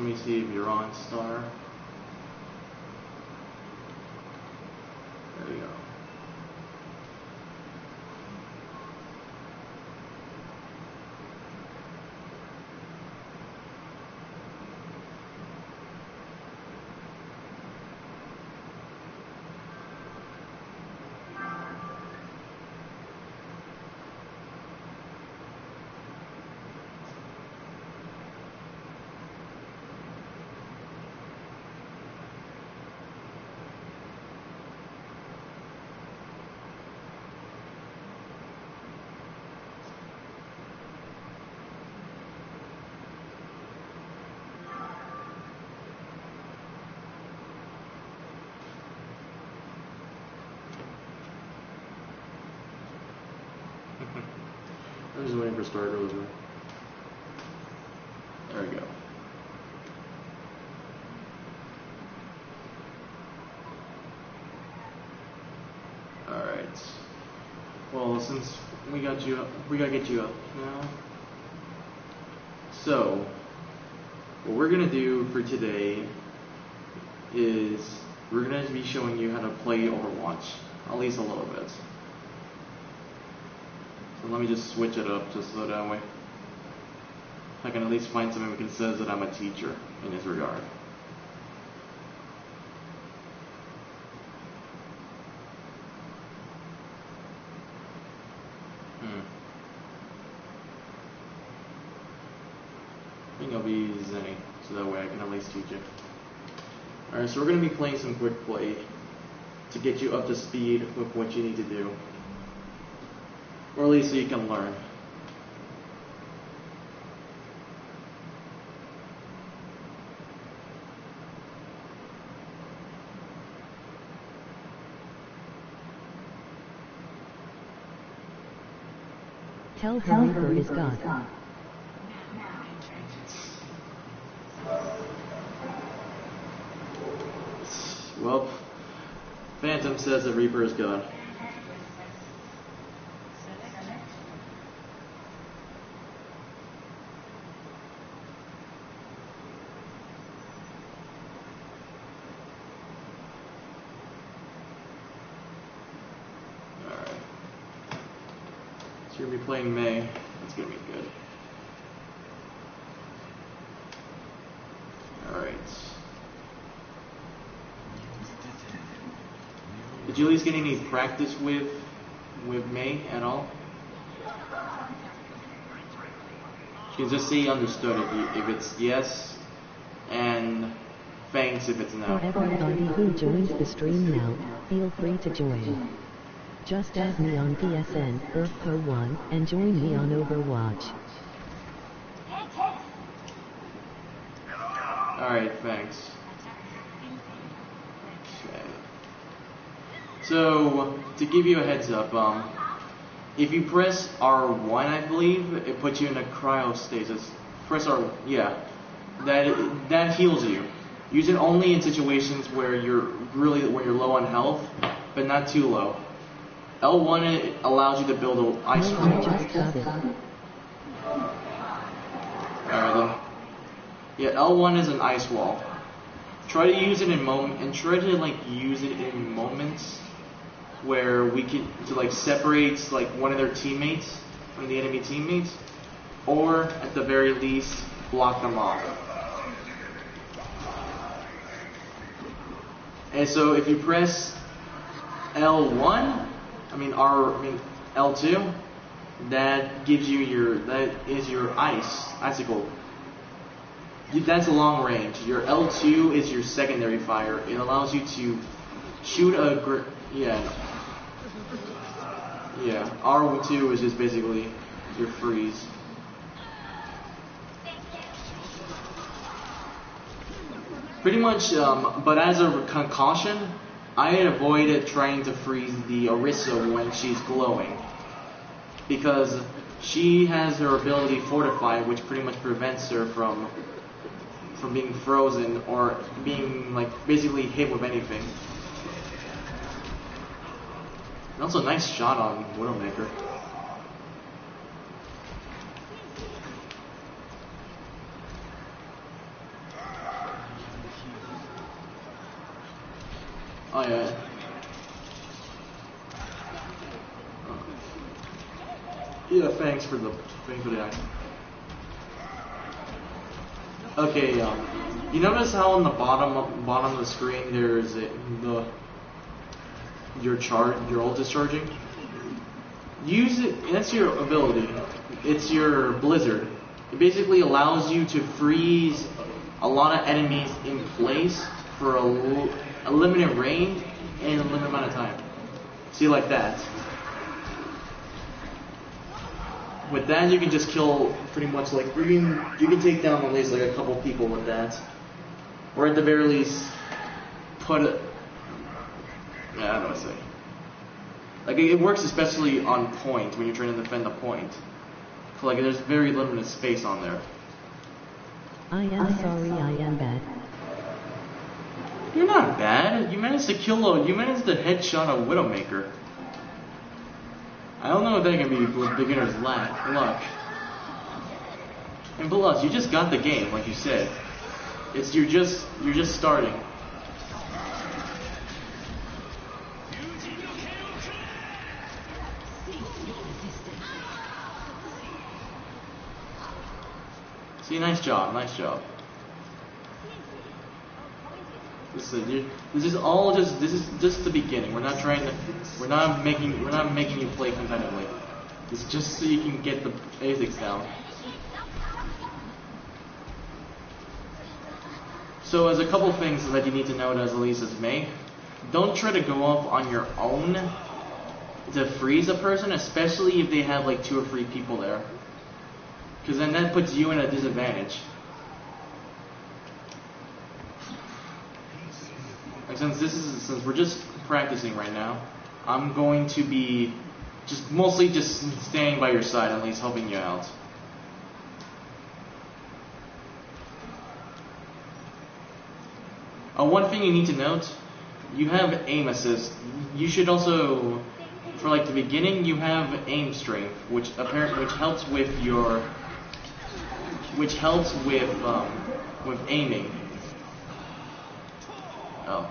Let me see if you're on star. There we go. I'm just waiting for Star Girls. There we go. Alright. Well, since we gotta get you up now. So, what we're gonna do for today is we're gonna be showing you how to play Overwatch, at least a little bit. So let me just switch it up just so that way I can at least find something that says that I'm a teacher in this regard. I think I'll be Zenny, so that way I can at least teach you. Alright, so we're going to be playing some quick play to get you up to speed with what you need to do. Or at least so you can learn. Tell her Reaper is God. Well, Phantom says the Reaper is God. So you're going to be playing May. That's going to be good. Alright. Did you at least get any practice with May at all? You can just say you understood if it's yes, and thanks if it's no. For everybody who joins the stream now, feel free to join. Just add me on PSN, EarthPo1, and join me on Overwatch. Alright, thanks. Okay. So, to give you a heads up, if you press R1, I believe, it puts you in a cryostasis. Press R, yeah. That heals you. Use it only in situations where you're low on health, but not too low. L1 allows you to build an ice wall. Alright then. Yeah, L1 is an ice wall. Try to use it in moments where we can separate one of their teammates from the enemy teammates, or at the very least block them off. And so if you press L1, L2, that gives you your icicle. That's a long range. Your L2 is your secondary fire. It allows you to shoot R2 is just basically your freeze. Pretty much, but as a caution, I avoided trying to freeze the Orisa when she's glowing, because she has her ability Fortify, which pretty much prevents her from being frozen or being basically hit with anything. And also, nice shot on Widowmaker. Oh yeah. Yeah, thanks for the action. Okay, you notice how on the bottom of the screen there's your ult is charging? Use it. That's your ability. It's your blizzard. It basically allows you to freeze a lot of enemies in place for a limited range and a limited amount of time. See, like that. With that, you can just kill pretty much like you can take down at least like a couple people with that, or at the very least put it. Yeah, I don't know what to say. Like it works especially on point when you're trying to defend the point. So like there's very limited space on there. I am sorry, I am bad. You're not bad. You managed to headshot a Widowmaker. I don't know if that can be beginner's luck. And plus, you just got the game, like you said. You're just starting. See, nice job. Listen, this is just the beginning. We're not making you play competitively. It's just so you can get the basics down. So, as a couple things that you need to know as Elisa's May, don't try to go up on your own to freeze a person, especially if they have like 2 or 3 people there, because then that puts you in a disadvantage. Since we're just practicing right now, I'm going to be mostly just standing by your side, at least helping you out. One thing you need to note, you have aim assist. You should also, for like the beginning, you have aim strength, which helps with aiming. Oh.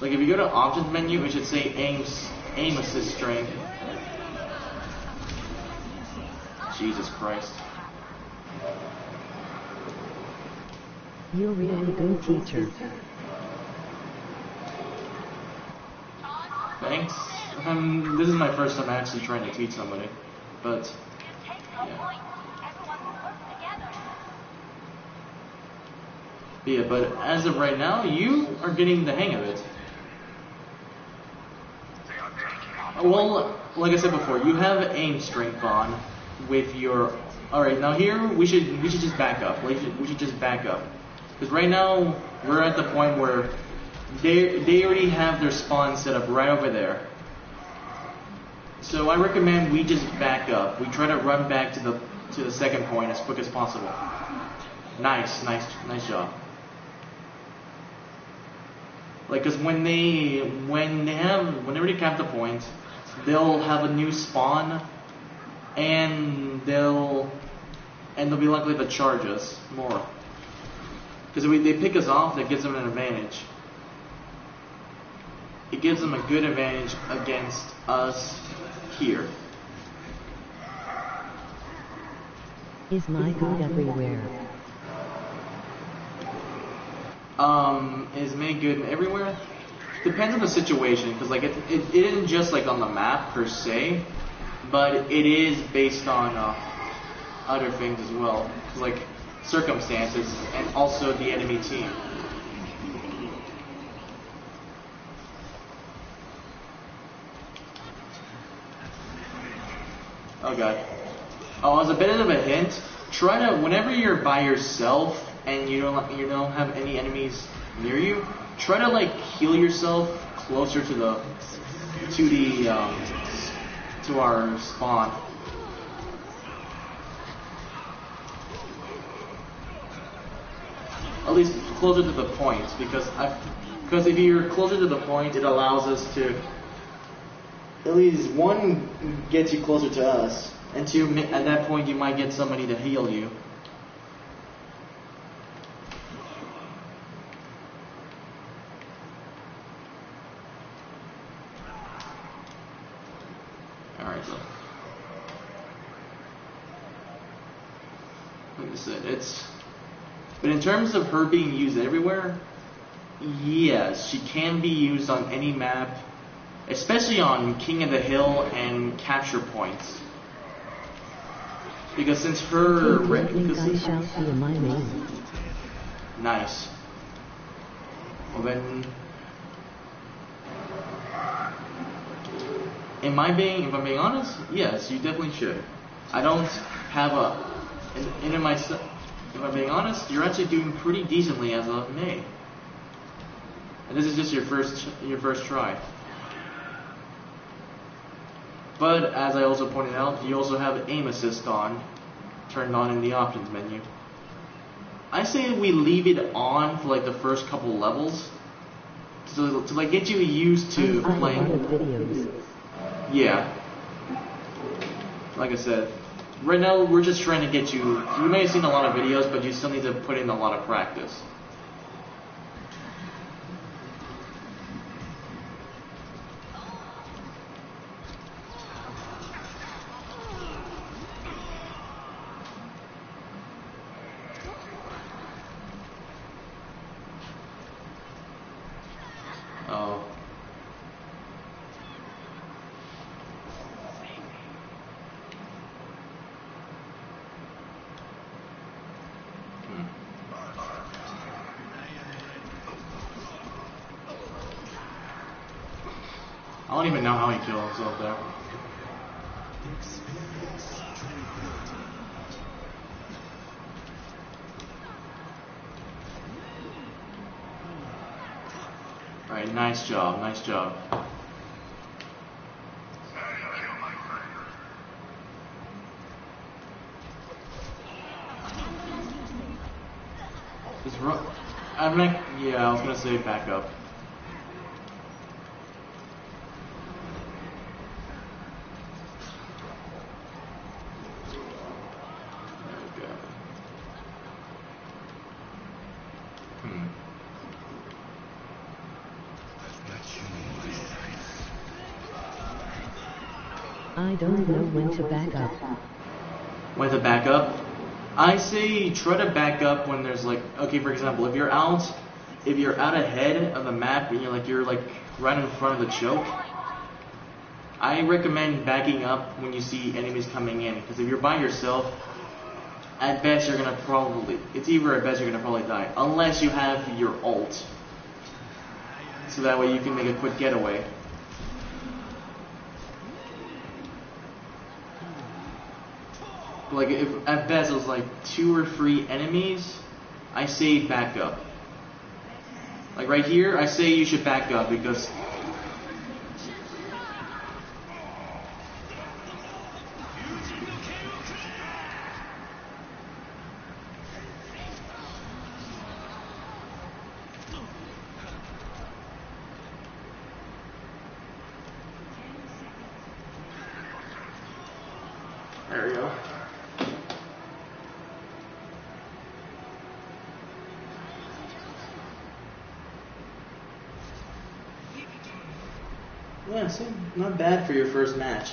Like if you go to options menu, it should say aim assist strength. Jesus Christ. You're really good teacher. Thanks. This is my first time actually trying to teach somebody, but yeah, but as of right now, you are getting the hang of it. Well, like I said before, you have aim strength on with your. All right, now here we should just back up. We should just back up, because right now we're at the point where they already have their spawn set up right over there. So I recommend we just back up. We try to run back to the second point as quick as possible. Nice job. Like, cause when they already cap the point, they'll have a new spawn, and they'll be likely to charge us more. Because if they pick us off, that gives them an advantage. It gives them a good advantage against us here. Is my good everywhere? Is May good everywhere? Depends on the situation, because like it isn't just like on the map per se, but it is based on other things as well, like circumstances and also the enemy team. Oh god. Oh, as a bit of a hint, try to, whenever you're by yourself and you don't have any enemies near you, try to like heal yourself closer to our spawn. At least closer to the point, because if you're closer to the point, it allows us to at least one gets you closer to us, and two, at that point you might get somebody to heal you. like I said, it's. But in terms of her being used everywhere, yes, she can be used on any map, especially on King of the Hill and capture points. Because since her... Nice. Well then... if I'm being honest, yes, you definitely should. I don't have a... if I'm being honest, you're actually doing pretty decently as a May. And this is just your first try. But as I also pointed out, you also have aim assist turned on in the options menu. I say we leave it on for like the first couple levels to like get you used to playing. Yeah. Like I said, right now we're just trying to get you. You may have seen a lot of videos, but you still need to put in a lot of practice. Oh. I don't even know how he killed himself there. Alright, nice job, nice job. Just run. Yeah, I was gonna say back up. I don't know when to back up. When to back up? I say try to back up when there's like, okay, for example, if you're out ahead of the map and you're like right in front of the choke, I recommend backing up when you see enemies coming in, because if you're by yourself, at best you're gonna probably die, unless you have your ult, so that way you can make a quick getaway. Like if at best it was like 2 or 3 enemies, I say back up. Like right here, I say you should back up because there we go. Yeah, so not bad for your first match.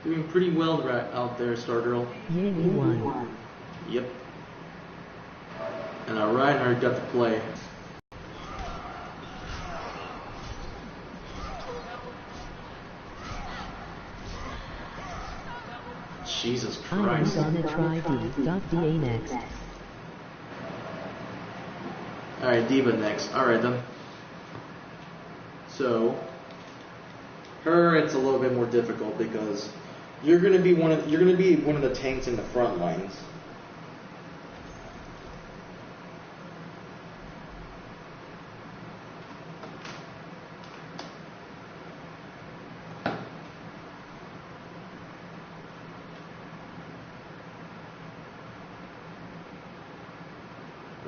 Doing pretty well out there, Stargirl. Yeah, you won. Yep. And our Reinhardt got to play. Jesus Christ. I'm gonna try D.DA next. Alright, Diva next. Alright then. So, her it's a little bit more difficult because you're gonna be one of the tanks in the front lines.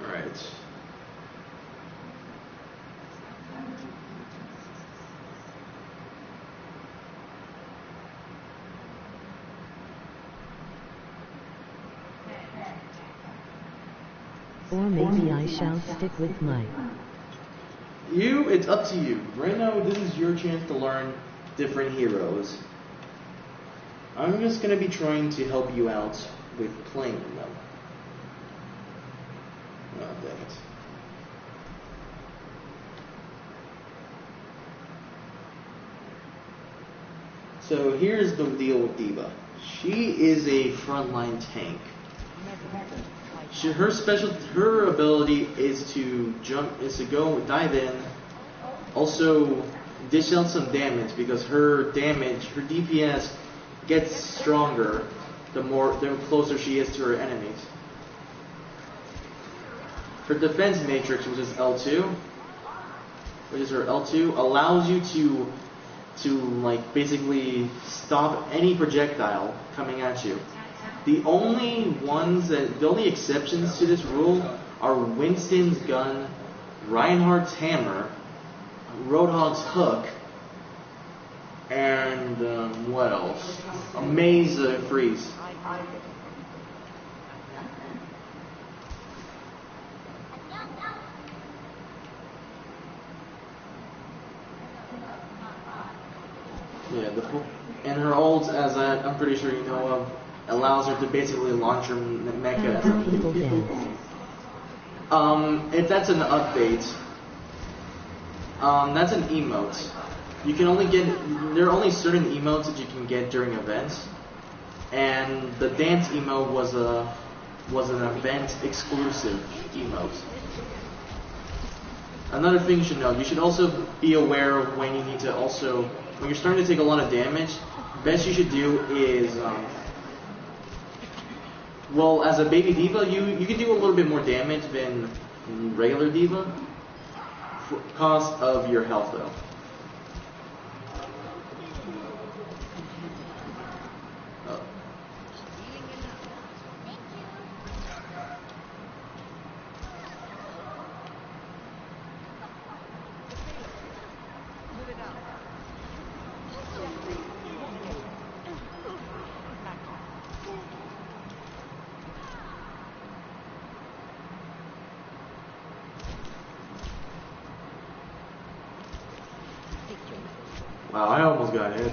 Alright. Or maybe I shall stick with my... It's up to you. Right now, this is your chance to learn different heroes. I'm just gonna be trying to help you out with playing them. Oh, dang it. So here's the deal with Diva. She is a frontline tank. Her ability is to dive in, also dish out some damage because her DPS gets stronger the closer she is to her enemies. Her defense matrix, which is her L2, allows you to like basically stop any projectile coming at you. The only exceptions to this rule are Winston's gun, Reinhardt's hammer, Roadhog's hook, and what else? A maze freeze. Yeah, and her ult, as I'm pretty sure you know of, allows her to basically launch her mecha as a people dance. If that's an update, that's an emote. You can only there are only certain emotes that you can get during events, and the dance emote was an event exclusive emote. Another thing you should know, you should also be aware of when you need to when you're starting to take a lot of damage, best you should do is, well, as a baby diva, you can do a little bit more damage than regular diva, cost of your health though. Wow, I almost got hit.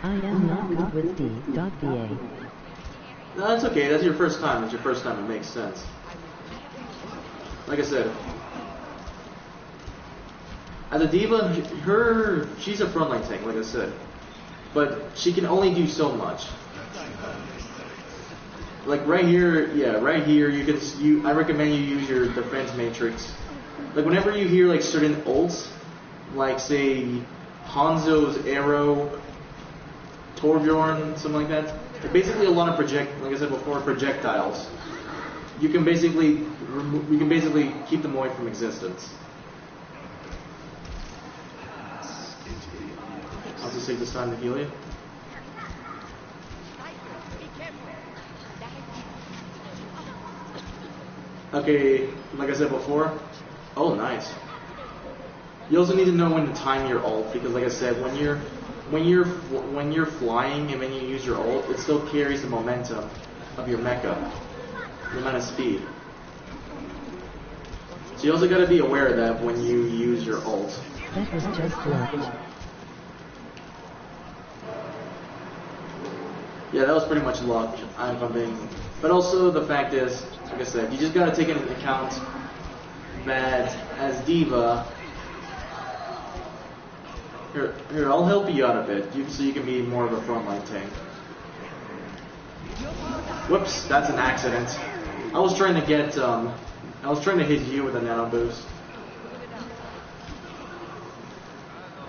I am not good with D.va. No, that's okay. That's your first time. It's your first time. It makes sense. Like I said, as a diva, she's a frontline tank, like I said, but she can only do so much. Like right here, I recommend you use your defense matrix. Like whenever you hear like certain ults, like say Hanzo's arrow, Torbjorn, something like that. They're basically a lot of like I said before, projectiles. You can basically keep them away from existence. I'll just take this time to heal you. Okay, like I said before. Oh, nice. You also need to know when to time your ult because, like I said, when you're flying and then you use your ult, it still carries the momentum of your mecha, the amount of speed. So you also got to be aware of that when you use your ult. That was just luck. Yeah, that was pretty much luck. But also the fact is, like I said, you just got to take into account that as diva. Here, I'll help you out a bit, so you can be more of a frontline tank. Whoops, that's an accident. I was trying to hit you with a nano boost.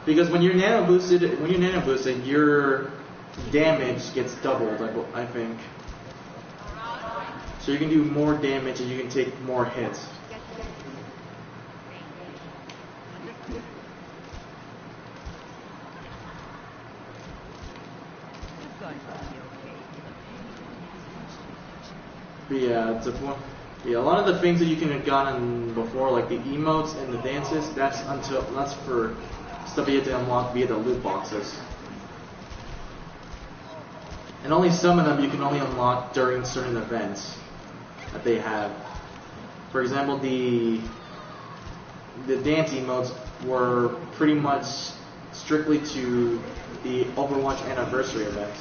Because when you're nano boosted, your damage gets doubled, I think. So you can do more damage and you can take more hits. But yeah, a lot of the things that you can have gotten before, like the emotes and the dances, that's for stuff you have to unlock via the loot boxes. And only some of them you can only unlock during certain events that they have. For example, the dance emotes were pretty much strictly to the Overwatch anniversary event.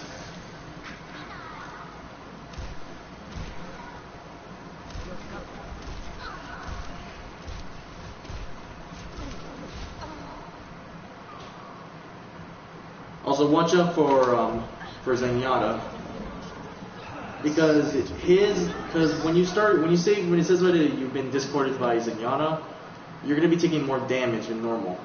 Also, watch out for Zenyatta, because when it says that you've been discorded by Zenyatta, you're gonna be taking more damage than normal.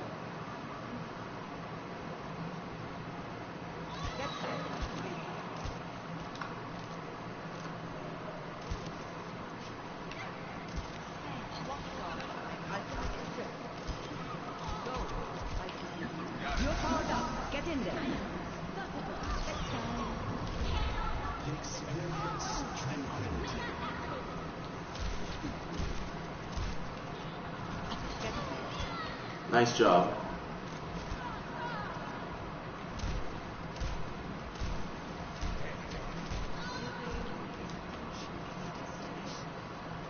Nice job.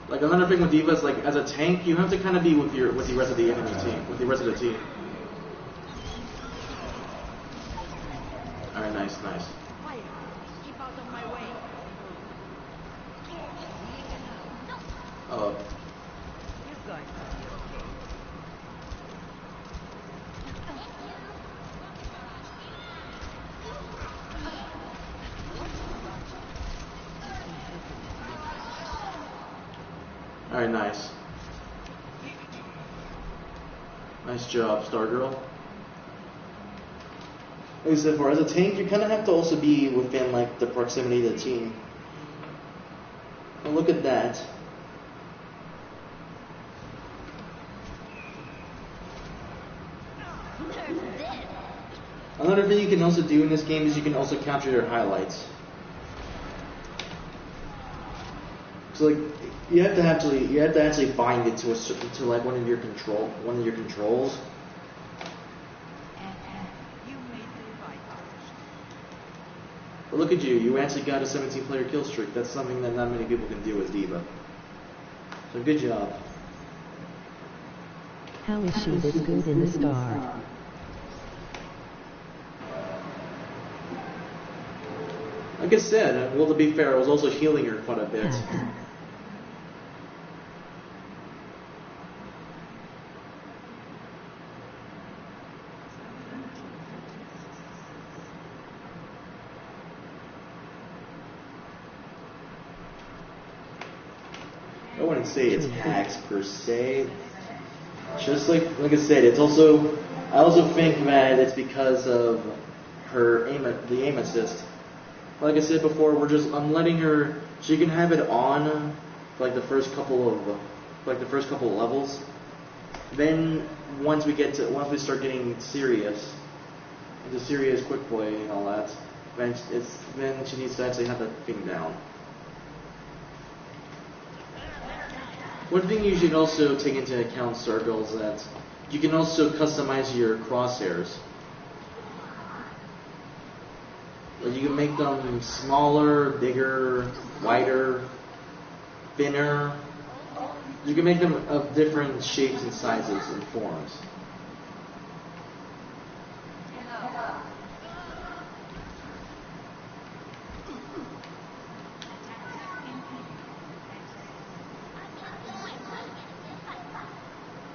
Like another thing with D.Va is, like, as a tank, you have to kind of be with the rest of the enemy team, with the rest of the team. All right, nice. Keep out of my way. Oh. He's going to be okay. All right, nice. Nice job, Stargirl. Like I said, as a tank, you kind of have to also be within, like, the proximity of the team. And look at that. Another thing you can also do in this game is you can also capture your highlights. So, like, you have to actually bind it to like one of your controls. You made the right decision. But look at you! You actually got a 17-player kill streak. That's something that not many people can do as D.Va. So good job. How is she this good in the star? Like I said, well, to be fair, I was also healing her quite a bit. I wouldn't say it's hacks per se. Just like I said, it's also, I also think that it's because of her the aim assist. Like I said before, I'm letting her, she can have it on for like the first couple of levels. Then once we start getting serious, into serious quick play and all that, then she needs to actually have that thing down. One thing you should also take into account, Stargirl, is that you can also customize your crosshairs. Like, you can make them smaller, bigger, wider, thinner. You can make them of different shapes and sizes and forms.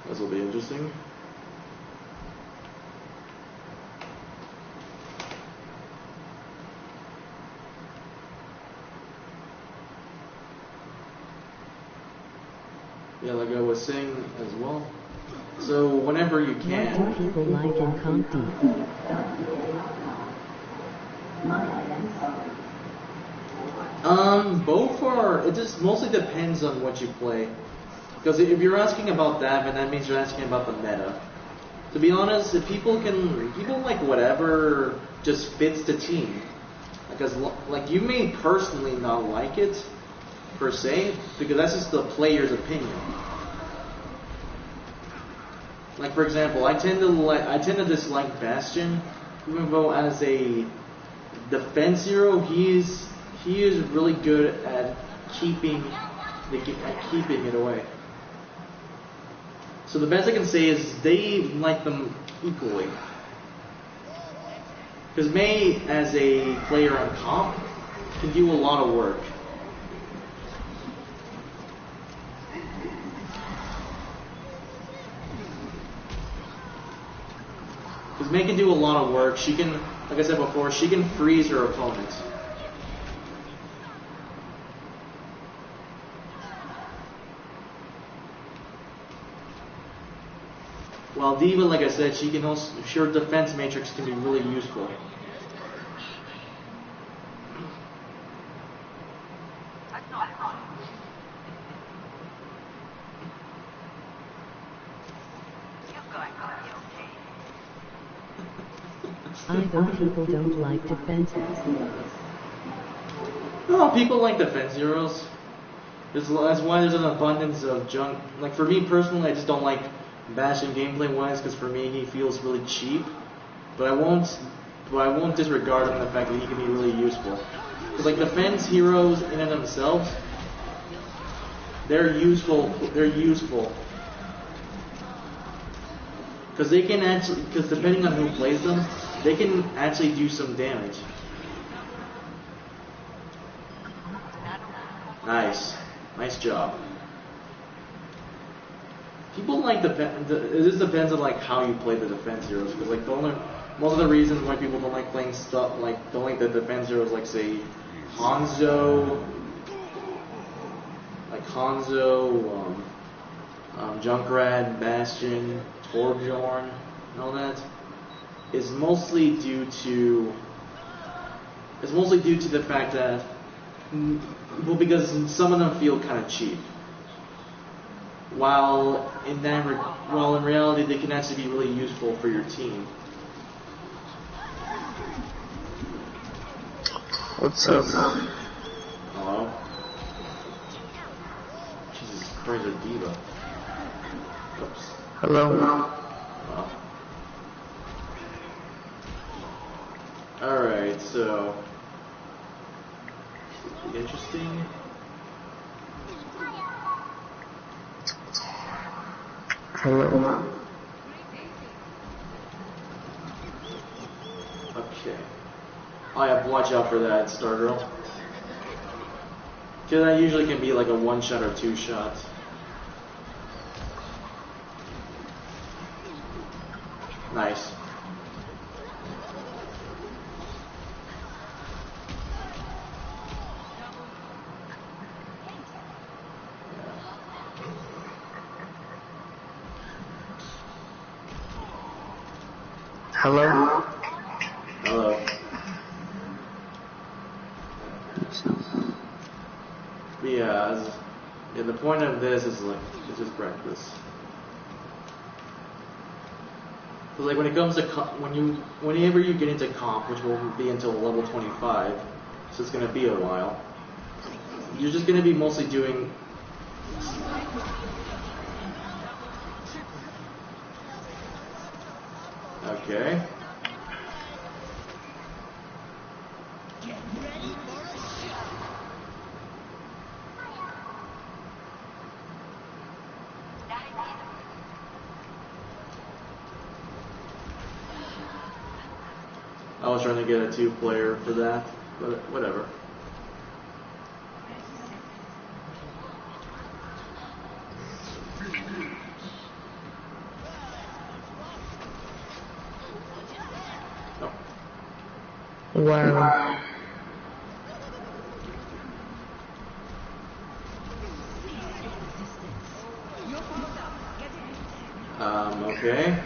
This will be interesting. Yeah, like I was saying as well. So whenever you can. What do people like in Compti? Both are. It just mostly depends on what you play. Because if you're asking about that, then that means you're asking about the meta. To be honest, if people like whatever just fits the team. Because like you may personally not like it per se, because that's just the player's opinion. Like for example, I tend to dislike Bastion, even though as a defense hero, he is really good at keeping it away. So the best I can say is they like them equally. Because Mei, as a player on comp, can do a lot of work. Because Mei can do a lot of work. She can, like I said before, she can freeze her opponent. While Diva, like I said, she can also, her defense matrix can be really useful. I thought people don't like defense. No, people like defense heroes. That's why there's an abundance of junk. Like for me personally, I just don't like Bastion gameplay wise because for me he feels really cheap. But I won't disregard him the fact that he can be really useful. Because like defense heroes in and of themselves, they're useful. They're useful. Because they can actually, because depending on who plays them, they can actually do some damage. Nice. Nice job. People like it just depends on like how you play the defense heroes. Because like most of the reasons why people don't like playing stuff don't like the defense heroes, like say Hanzo, Junkrat, Bastion, Torbjorn, and all that, is mostly due to the fact that because some of them feel kind of cheap. While in reality they can actually be really useful for your team. What's up? Hello? Jesus Christ, a diva. Oops. Hello? Alright, so... interesting. Hello? Okay. I have to watch out for that, Stargirl. Because that usually can be like a one-shot or two-shot. Nice. Hello? Hello. But yeah, the point of this is like, it's just practice. So like when it comes to whenever you get into comp, which will be until level 25, so it's gonna be a while. You're just gonna be mostly doing. Okay. I was trying to get a 2-player for that, but whatever. Oh. Wow. Okay.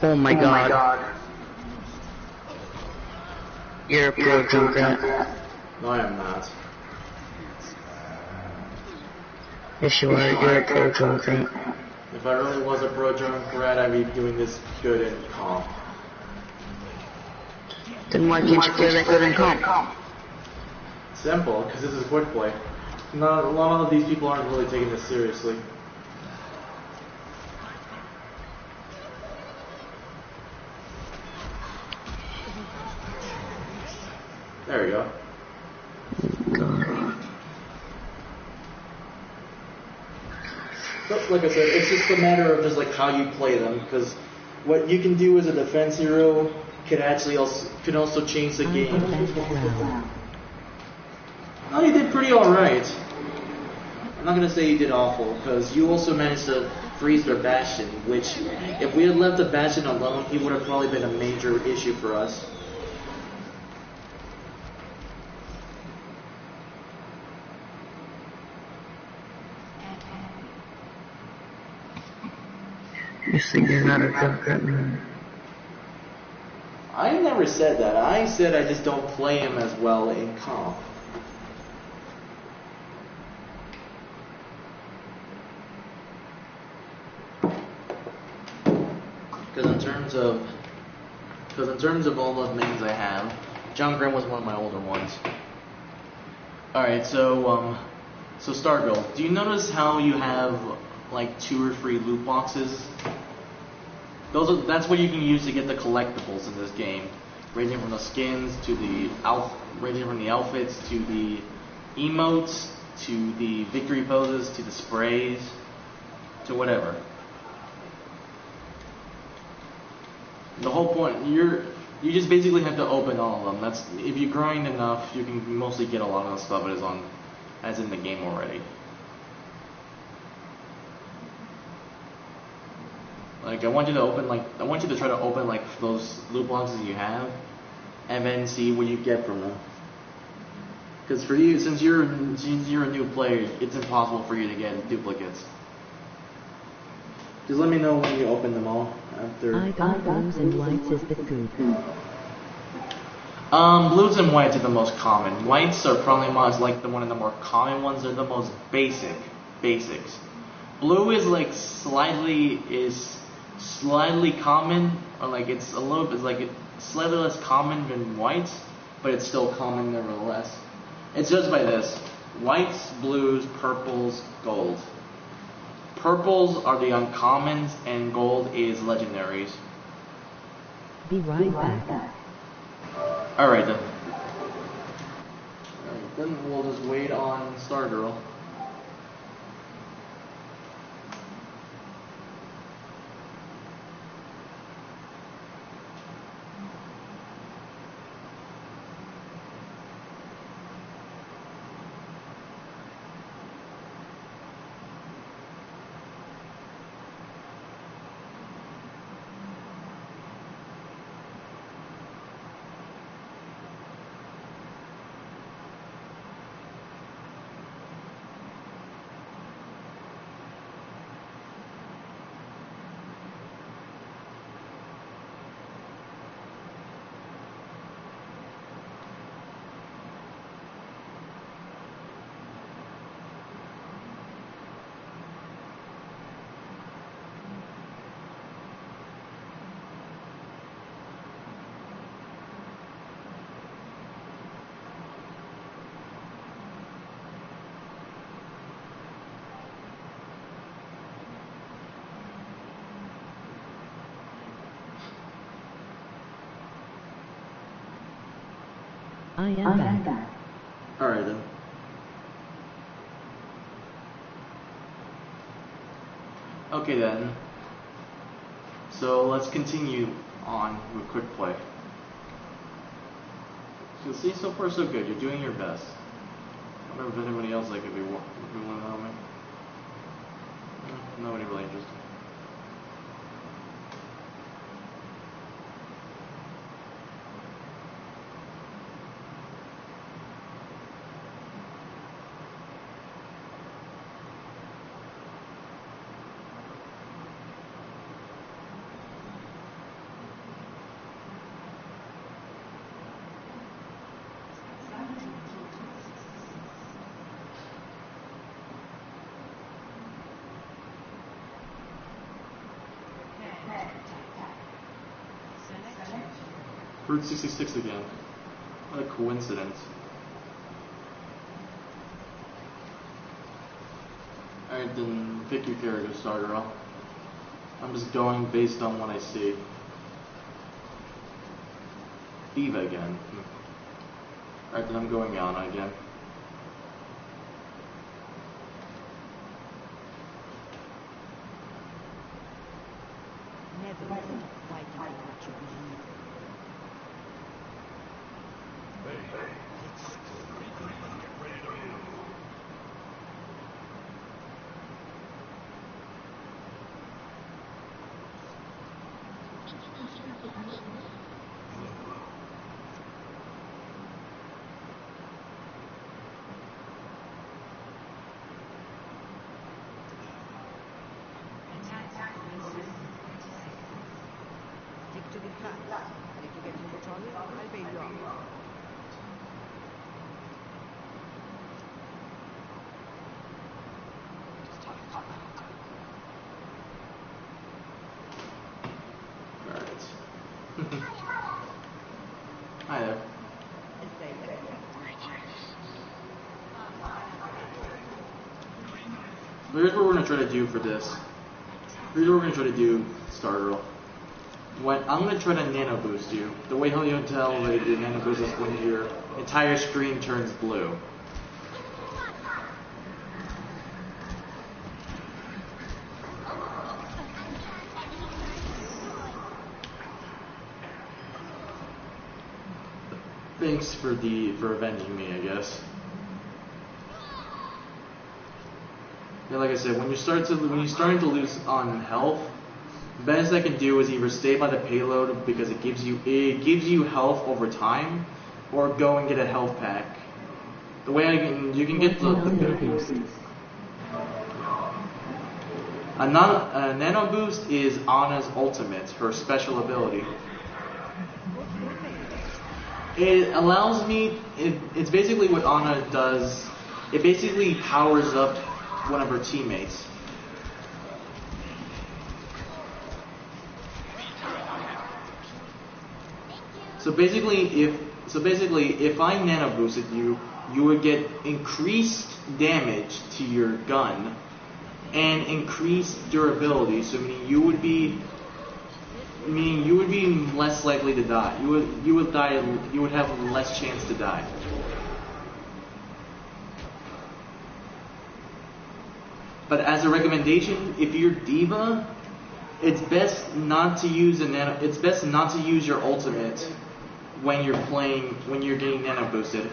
Oh my god. You're a pro Junkrat. No, I am not. Yes you are, you're a pro Junkrat. If I really was a pro Junkrat, I'd be doing this good in comp. Then why can't you play that good in comp? Simple, because this is quick play. Not a lot of these people aren't really taking this seriously. There we go. But like I said, it's just a matter of just like how you play them, because what you can do as a defense hero could also change the game. Oh, you did pretty alright. I'm not gonna say you did awful, because you also managed to freeze their Bastion, which, if we had left the Bastion alone, he would have probably been a major issue for us. You think you're not a good man? I never said that. I said I just don't play him as well in comp. Because in terms of all the names I have, John Graham was one of my older ones. Alright, so Stargirl, do you notice how you have like 2 or 3 loot boxes? That's what you can use to get the collectibles in this game, ranging from the skins to ranging from the outfits to the emotes to the victory poses to the sprays to whatever. The whole point, you just basically have to open all of them. If you grind enough, you can mostly get a lot of the stuff that's in the game already. Like I want you to try to open like those loot boxes you have, and then see what you get from them. Because for you, since you're a new player, it's impossible for you to get duplicates. Just let me know when you open them all. I got blues and whites is the goop. Blues and whites are the most common. Whites are probably one of the more common ones. They're the most basics. Blue is like slightly common, or like it's slightly less common than whites, but it's still common nevertheless. It's judged by this: whites, blues, purples, gold. Purples are the uncommons, and gold is legendaries. Be right back. Alright then. Alright, then we'll just wait on Stargirl. I am back. Alright then. Okay then. So let's continue on with quick play. So see, so far so good. You're doing your best. I don't know if anybody else could be willing to help me. Nobody really interested. Route 66 again. What a coincidence. Alright, then pick your character, Stargirl. I'm just going based on what I see. Eva again. Alright, then I'm going Yana again. And if you get too much on you, I'll bail you out. Alright. Hi there. And say that. Here's what we're gonna try to do for this. Here's what we're gonna try to do, Stargirl. When I'm gonna try to nano boost you. The way how you'll tell that you nano boost is when your entire screen turns blue. Thanks for avenging me, I guess. Yeah, like I said, when you're starting to lose on health, the best I can do is either stay by the payload because it gives you health over time, or go and get a health pack. The way you can get the a nano boost is Anna's ultimate, her special ability. It allows me. It's basically what Anna does. It basically powers up one of her teammates. So basically, if I nano boosted you, you would get increased damage to your gun and increased durability. So meaning you would be less likely to die. You would have less chance to die. But as a recommendation, if you're Diva, it's best not to use your ultimate when you're getting nano boosted.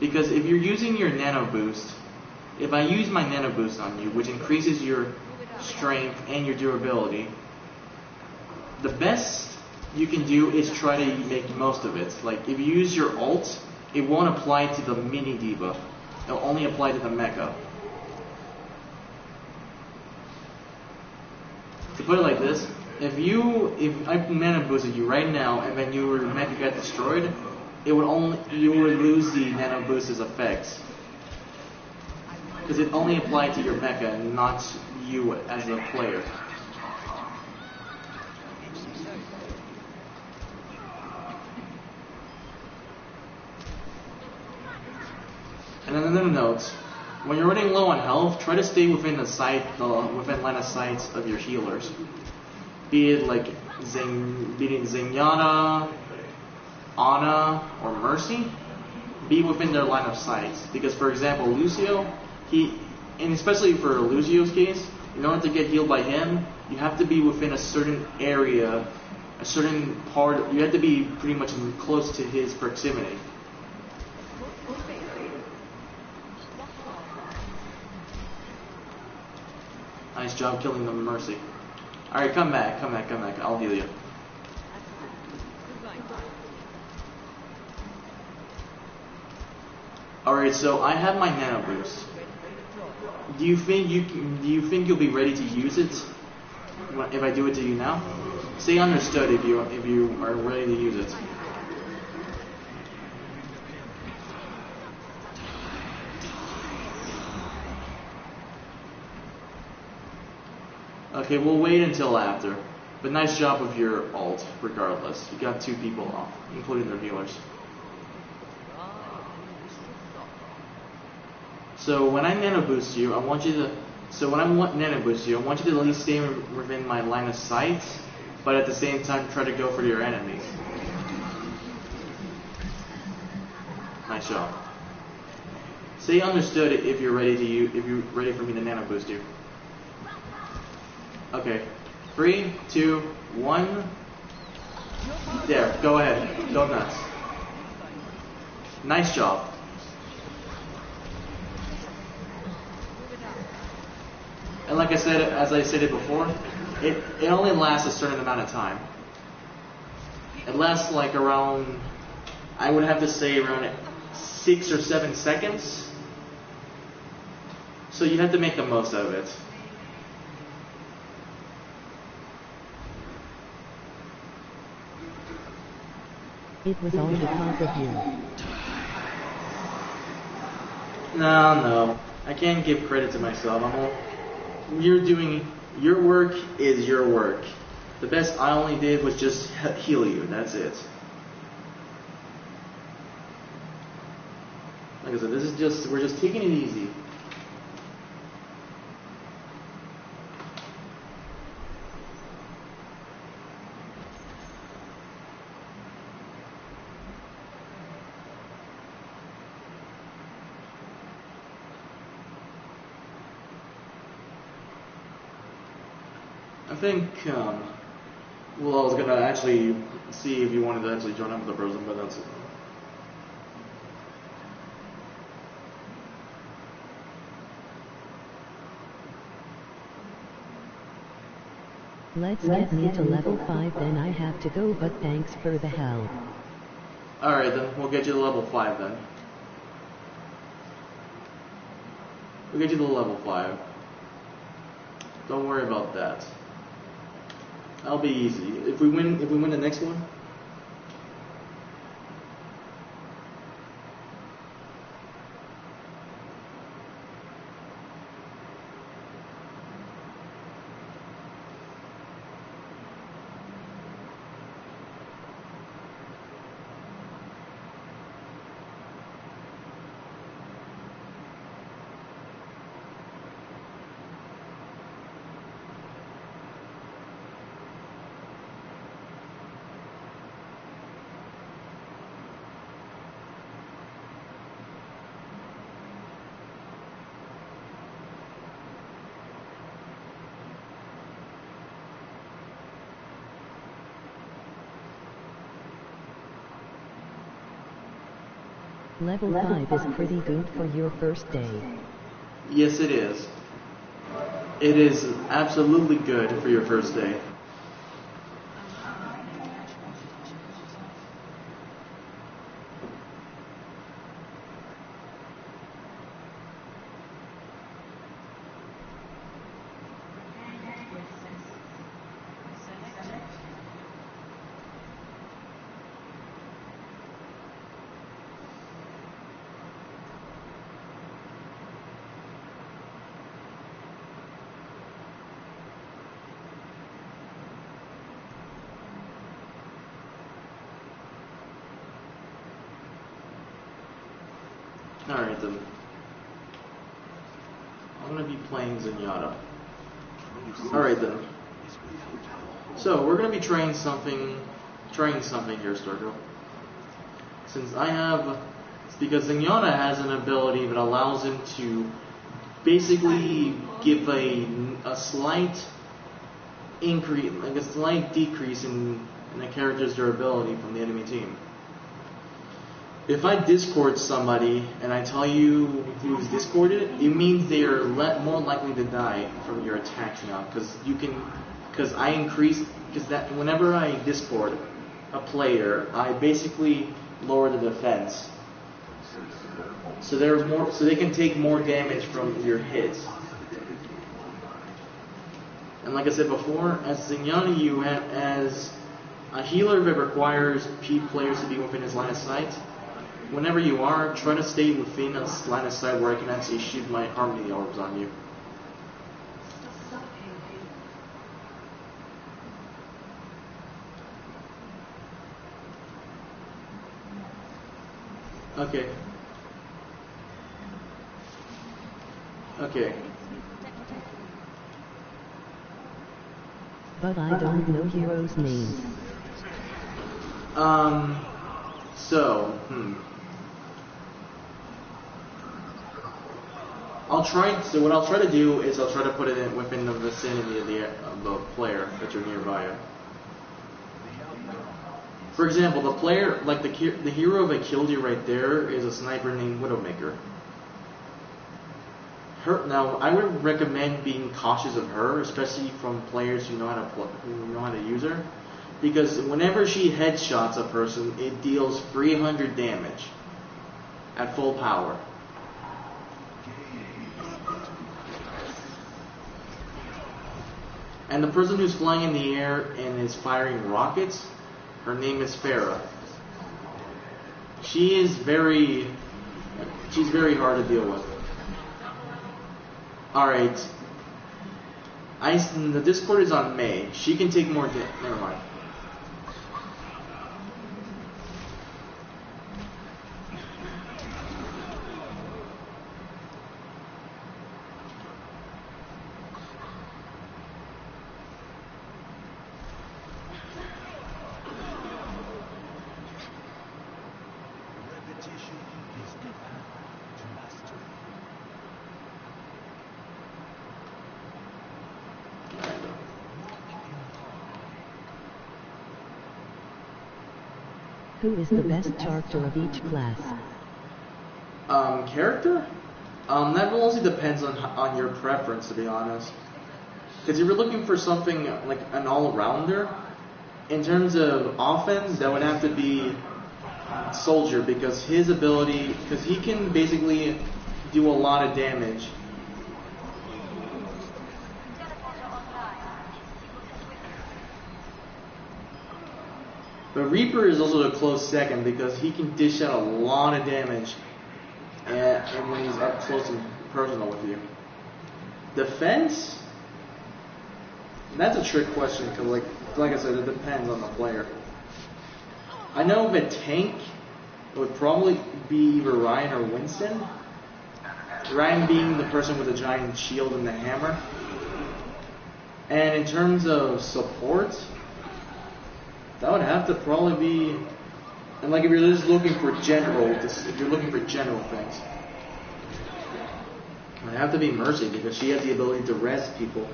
Because if you're using your nano boost, if I use my nano boost on you, which increases your strength and your durability, the best you can do is try to make most of it. Like if you use your ult, it won't apply to the mini Diva. It'll only apply to the mecha. To put it like this, if I nano boosted you right now and then your mecha got destroyed, you would lose the nano boost's effects. Because it only applied to your mecha and not you as a player. And then another note, when you're running low on health, try to stay within line of sight of your healers. Be it Zenyatta, Ana, or Mercy, be within their line of sight. Because for example, Lucio, and especially for Lucio's case, in order to get healed by him, you have to be within a certain area, a certain part, you have to be pretty much close to his proximity. Nice job killing the Mercy. Alright, come back. I'll heal you. Alright, so I have my nano boost. Do you think you'll be ready to use it if I do it to you now? Say understood if you are ready to use it. Okay, we'll wait until after. But nice job with your ult, regardless. You got 2 people off, including their healers. So when I nano boost you, I want you to at least stay within my line of sight, but at the same time try to go for your enemies. Nice job. Say understood if you're ready for me to nano boost you. Okay. 3, 2, 1. There, go ahead. Go nuts. Nice job. And like I said, as I said it before, it only lasts a certain amount of time. It lasts like around, I would have to say around 6 or 7 seconds. So you have to make the most of it. It was all because of you. No. I can't give credit to myself. You're doing your work is your work. The best I only did was just heal you. That's it. Like I said, we're just taking it easy. I think, well, I was gonna actually see if you wanted to actually join up with the person, but that's it. Let's get me to level 5, then I have to go, but thanks for the help. Alright then, we'll get you to level 5 then. We'll get you to level 5. Don't worry about that. That'll be easy. If we win the next one. Level 5 is pretty good for your first day. Yes, it is. It is absolutely good for your first day. Alright then. I'm gonna be playing Zenyatta. Alright then. So we're gonna be trying something here, Stargirl. Since because Zenyatta has an ability that allows him to basically give a slight increase, like a slight decrease in a character's durability from the enemy team. If I discord somebody and I tell you who's discorded, it means they are more likely to die from your attacks now, because whenever I discord a player, I basically lower the defense, so they can take more damage from your hits. And like I said before, as Zenyatta, as a healer that requires players to be within his line of sight. Whenever you are, try to stay within a line of sight where I can actually shoot my harmony orbs on you. Okay. But I don't know heroes' names. So what I'll try to do is I'll try to put it within the vicinity of the player that you're nearby. For example, the player, like the hero that killed you right there, is a sniper named Widowmaker. Now, I would recommend being cautious of her, especially from players who know how to use her, because whenever she headshots a person, it deals 300 damage at full power. And the person who's flying in the air and is firing rockets, her name is Farah. she's very hard to deal with. Alright. The Discord is on May. She can take more never mind. Who is the best character of each class? Character? That mostly depends on your preference, to be honest. Because if you're looking for something like an all-rounder, in terms of offense, that would have to be Soldier, because his ability, because he can basically do a lot of damage. But Reaper is also a close second because he can dish out a lot of damage and when he's up close and personal with you. Defense? That's a trick question because like I said, it depends on the player. I know if a tank would probably be either Ryan or Winston. Ryan being the person with the giant shield and the hammer. And in terms of support, that would have to probably be, and like if you're just looking for general things, it would have to be Mercy because she has the ability to res people.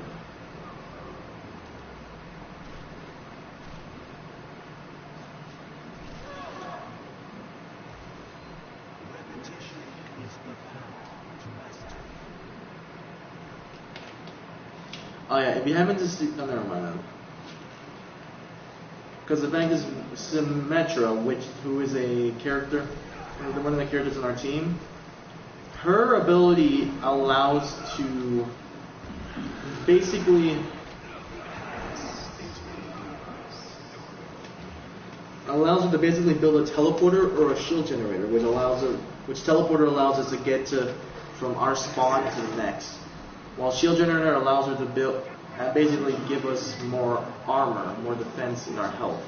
Oh yeah, if you haven't just, oh, never mind. Because the thing is, Symmetra, who is a character, one of the characters in our team, her ability allows to basically build a teleporter or a shield generator, which teleporter allows us to get from our spawn to the next, while shield generator allows her to build. Basically give us more armor, more defense in our health.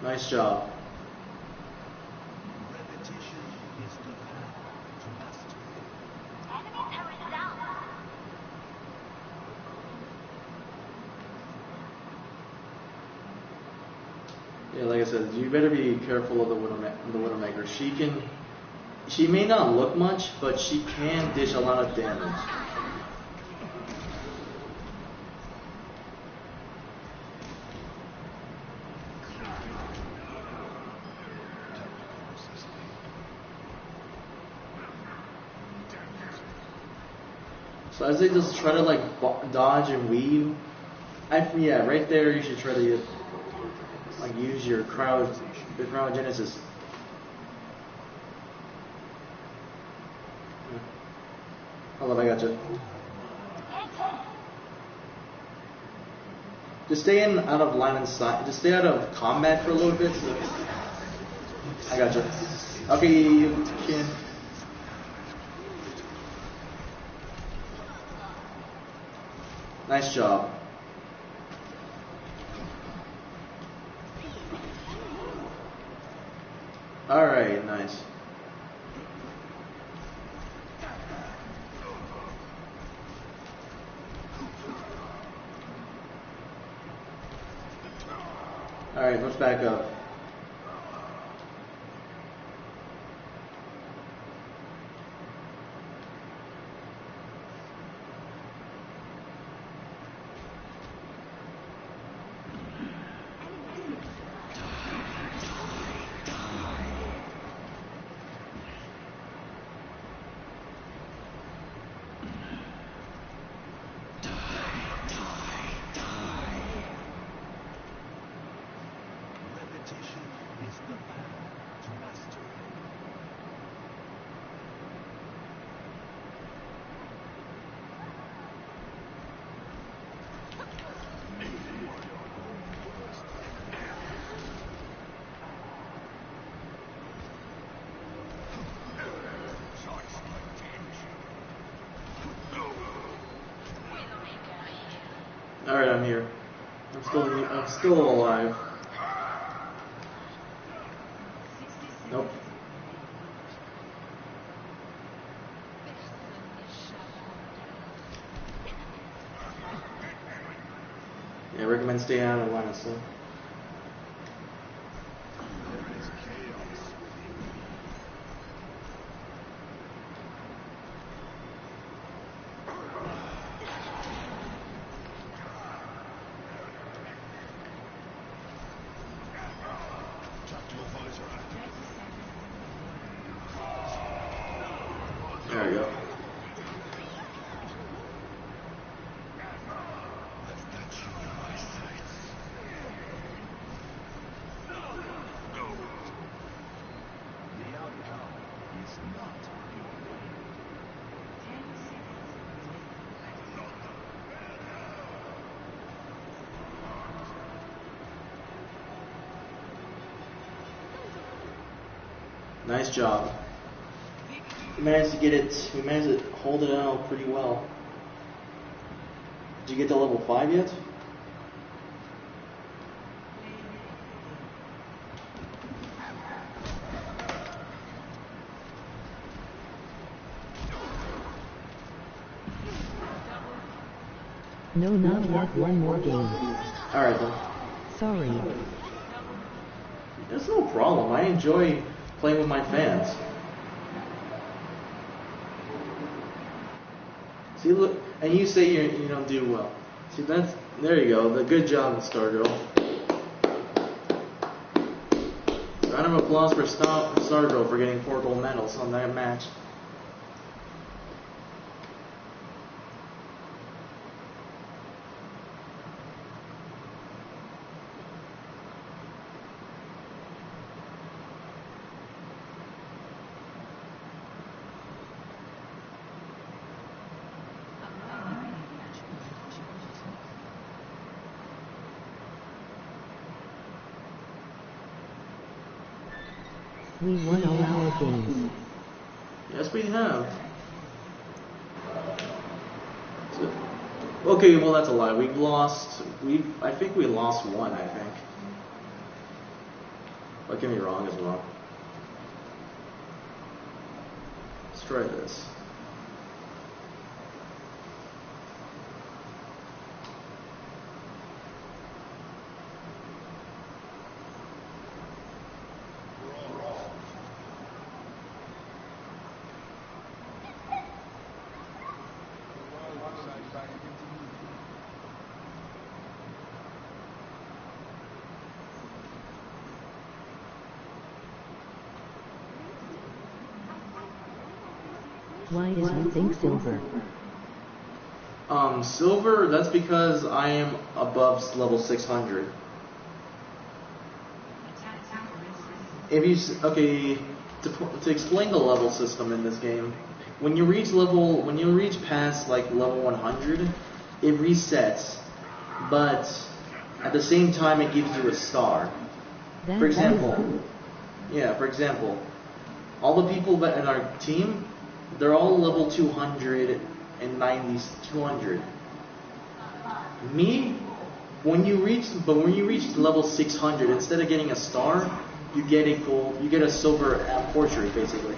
Nice job. Yeah, like I said, you better be careful of the Widowmaker. She may not look much, but she can dish a lot of damage. So I say just try to dodge and weave. Yeah, right there you should try to use your cryogenesis. Hold on, I got you. Just stay out of line of sight. Just stay out of combat for a little bit. I got you. Okay, you can. Nice job. Alright, nice. Alright, let's back up. Alright, I'm here. I'm still alive. Nope. Yeah, I recommend staying out of line, so. There we go. Nice job. We managed to get it. We managed to hold it out pretty well. Did you get to level 5 yet? No, not yet. One more game. Alright then. Sorry. That's no problem. I enjoy playing with my fans. See, look, and you say you don't do well. See, there you go. The good job, Stargirl. Round of applause for Stargirl for getting 4 gold medals on that match. We won all our games. Yes, we have. Okay, well that's a lie. We've lost. I think we lost 1. I think. Don't get me wrong as well. Let's try this. Why is you think silver? Silver, that's because I am above level 600. Okay, to explain the level system in this game, when you reach past like level 100, it resets, but at the same time it gives you a star. For example, all the people that in our team, they're all level 290, 200. Me, when you reach level 600, instead of getting a star, you get a silver portrait basically.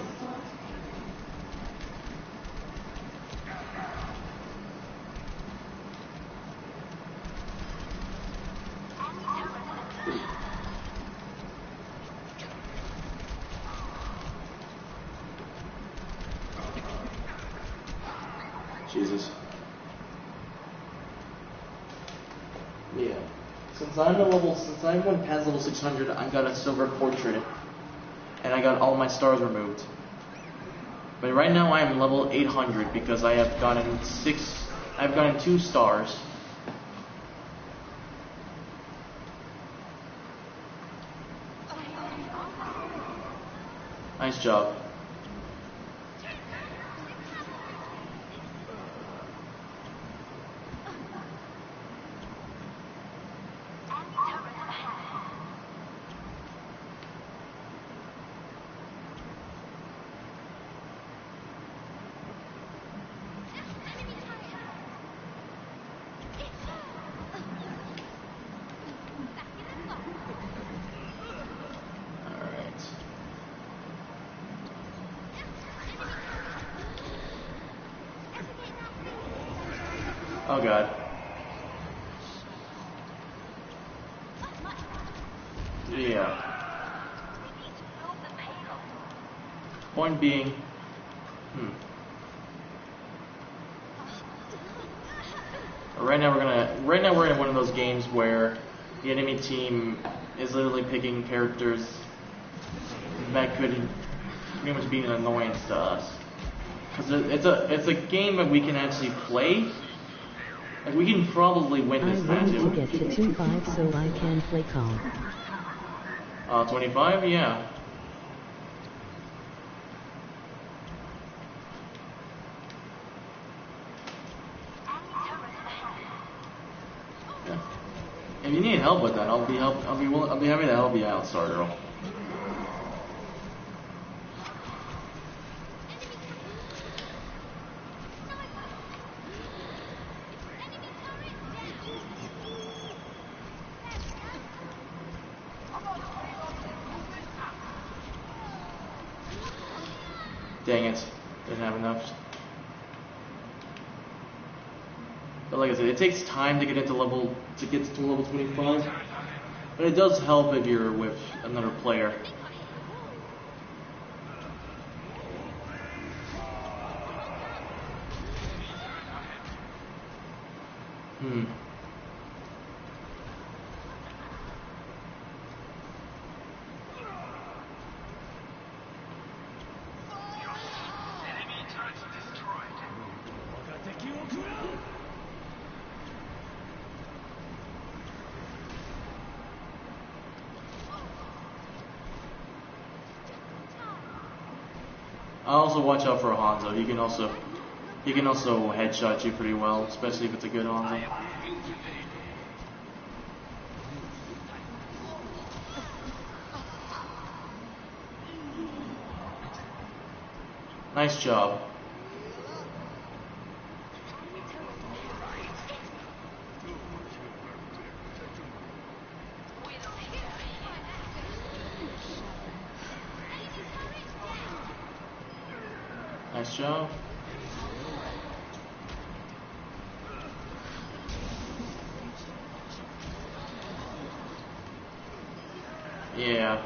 Jesus. Yeah. Since I went past level 600, I got a silver portrait, and I got all my stars removed. But right now I am level 800 because I have gotten 2 stars. Nice job. Oh god. Yeah. Point being, Right now we're in one of those games where the enemy team is literally picking characters that could pretty much be an annoyance to us. Because it's a game that we can actually play. Like we can probably win I this match. wanted to get to 2-5 so I can play calm. 25, yeah. Yeah. If you need help with that, I'll be happy to help you out, Stargirl. Dang it, didn't have enough. But like I said, it takes time to get to level 25. But it does help if you're with another player. I also watch out for Hanzo. He can also headshot you pretty well, especially if it's a good Hanzo. Nice job. Nice job. Yeah.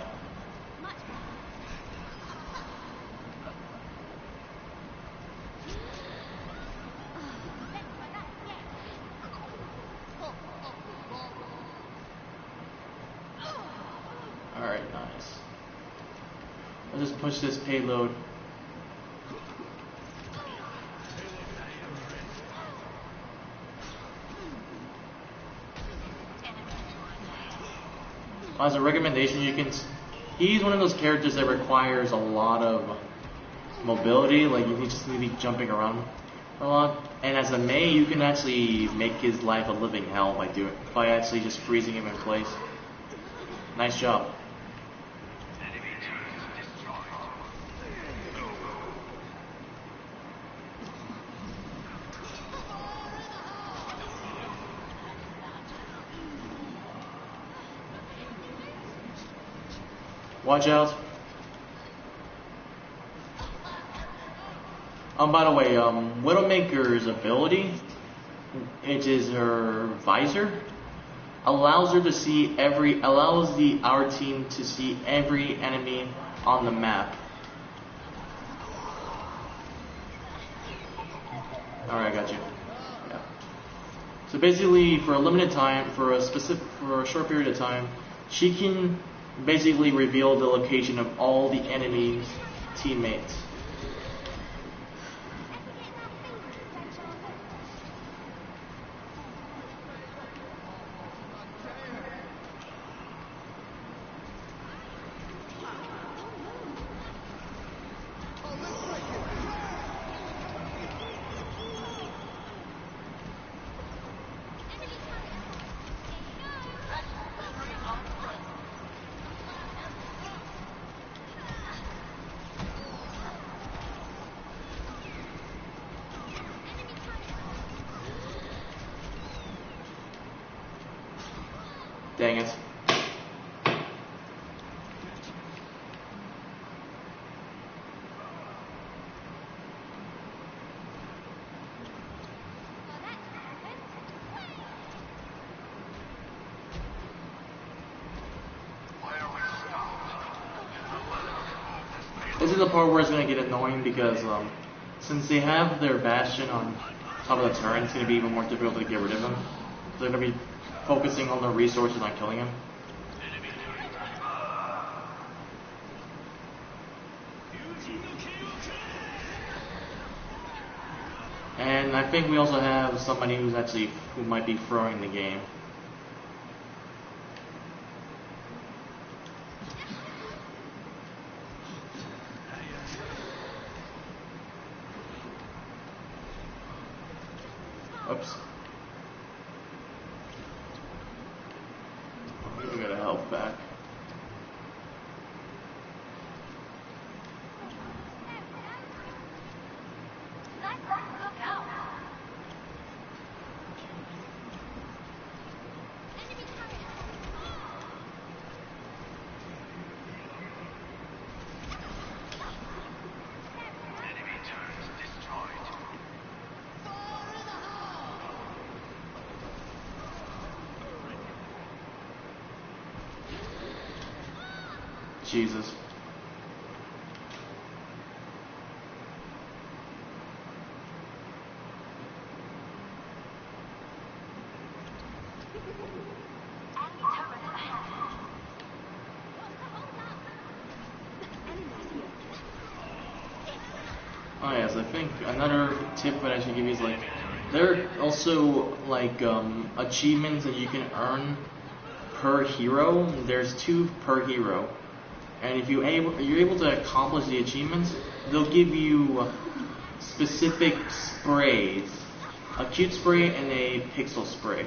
Alright, nice. Let's just push this payload. As a recommendation, he's one of those characters that requires a lot of mobility, like you just need to be jumping around a lot. And as a Mei, you can actually make his life a living hell by actually just freezing him in place. Nice job. Watch out. By the way, Widowmaker's ability, which is her visor, allows our team to see every enemy on the map. Alright, I got you. Yeah. So basically, for a limited time, for a short period of time, she can basically reveal the location of all the enemy's teammates. Dang it. This is the part where it's gonna get annoying because since they have their bastion on top of the turret, it's gonna be even more difficult to get rid of him. They're gonna be focusing on their resources on killing him. And I think we also have somebody who might be throwing the game. Oops. We gotta help back. Jesus. Oh yes, I think another tip that I should give you is like there are also like achievements that you can earn per hero. There's 2 per hero. And if you're able to accomplish the achievements, they'll give you specific sprays. A cute spray and a pixel spray.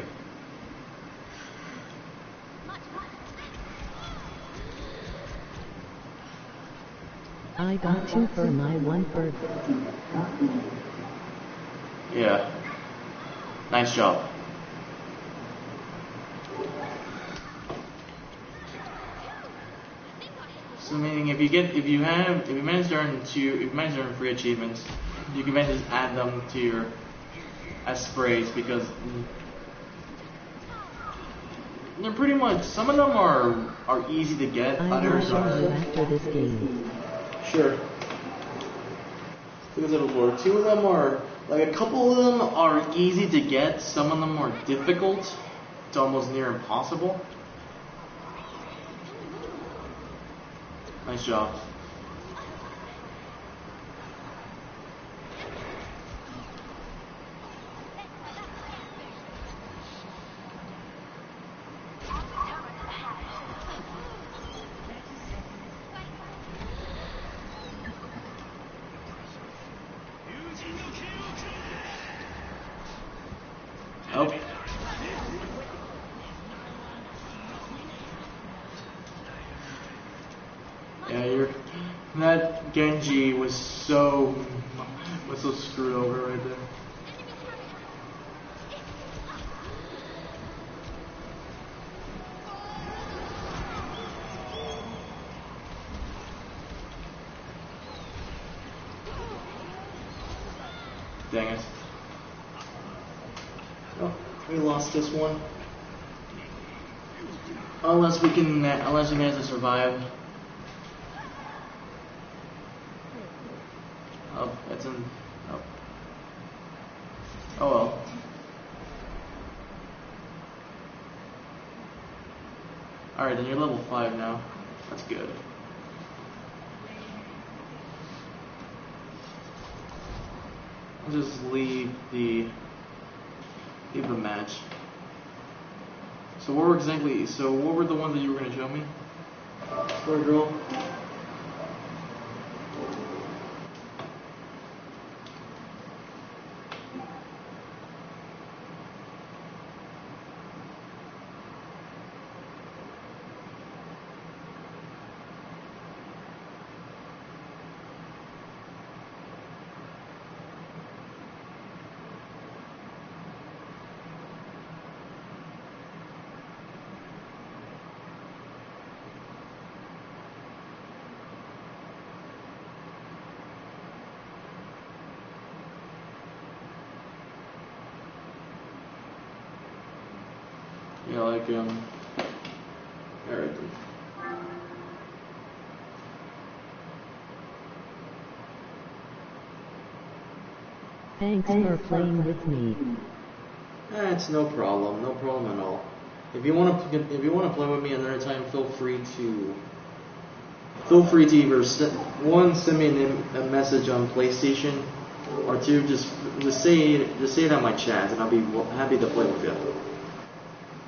I got 2 for my 1 for... Yeah. Nice job. So meaning if you manage to earn 3 achievements, you can manage to add them to your as sprays because they're pretty much, some of them are easy to get, I will show you after this game. Sure. Because of the Lord. 2 of them are, like a couple of them are easy to get, some of them are difficult to almost near impossible. Nice job. Oh. Yeah, that Genji was so screwed over right there. Dang it. Oh, we lost this one. Unless we manage to survive. Oh, that's in. Oh. Oh well. Alright, then you're level 5 now. That's good. I'll just leave the match. So what were the ones that you were gonna show me? Square girl. Yeah, like Erik. Thanks for playing with me. It's no problem at all. If you want to play with me another time, feel free to either send me a message on PlayStation, or two, just say it on my chat, and I'll be happy to play with you.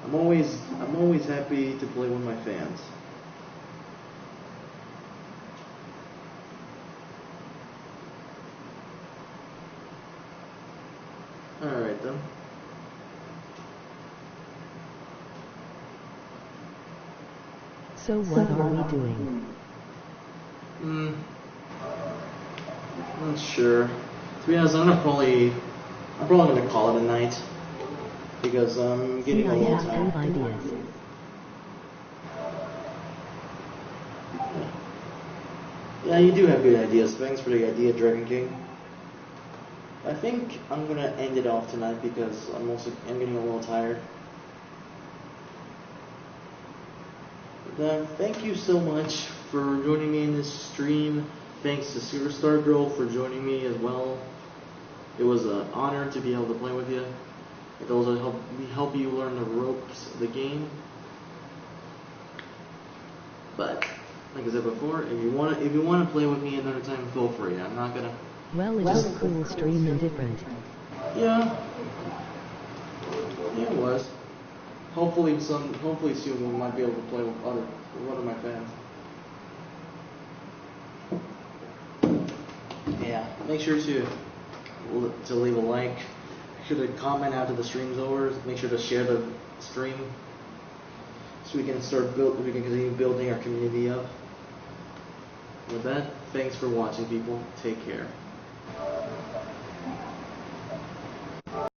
I'm always happy to play with my fans. Alright then. So what are we doing? Not sure. To be honest, I'm probably gonna call it a night, because I'm getting a little I have tired. good ideas. Yeah, you do have good ideas. Thanks for the idea, Dragon King. I think I'm gonna end it off tonight because I'm getting a little tired. Thank you so much for joining me in this stream. Thanks to Superstar Girl for joining me as well. It was an honor to be able to play with you. It also help you learn the ropes of the game. But like I said before, if you want to play with me another time, feel free. I'm not gonna. Well, it was a cool stream and different. Yeah, it was. Hopefully soon we might be able to play with one of my fans. Yeah, make sure to leave a like. Make sure to comment after the stream's over. Make sure to share the stream so we can continue building our community up. With that, thanks for watching, people. Take care.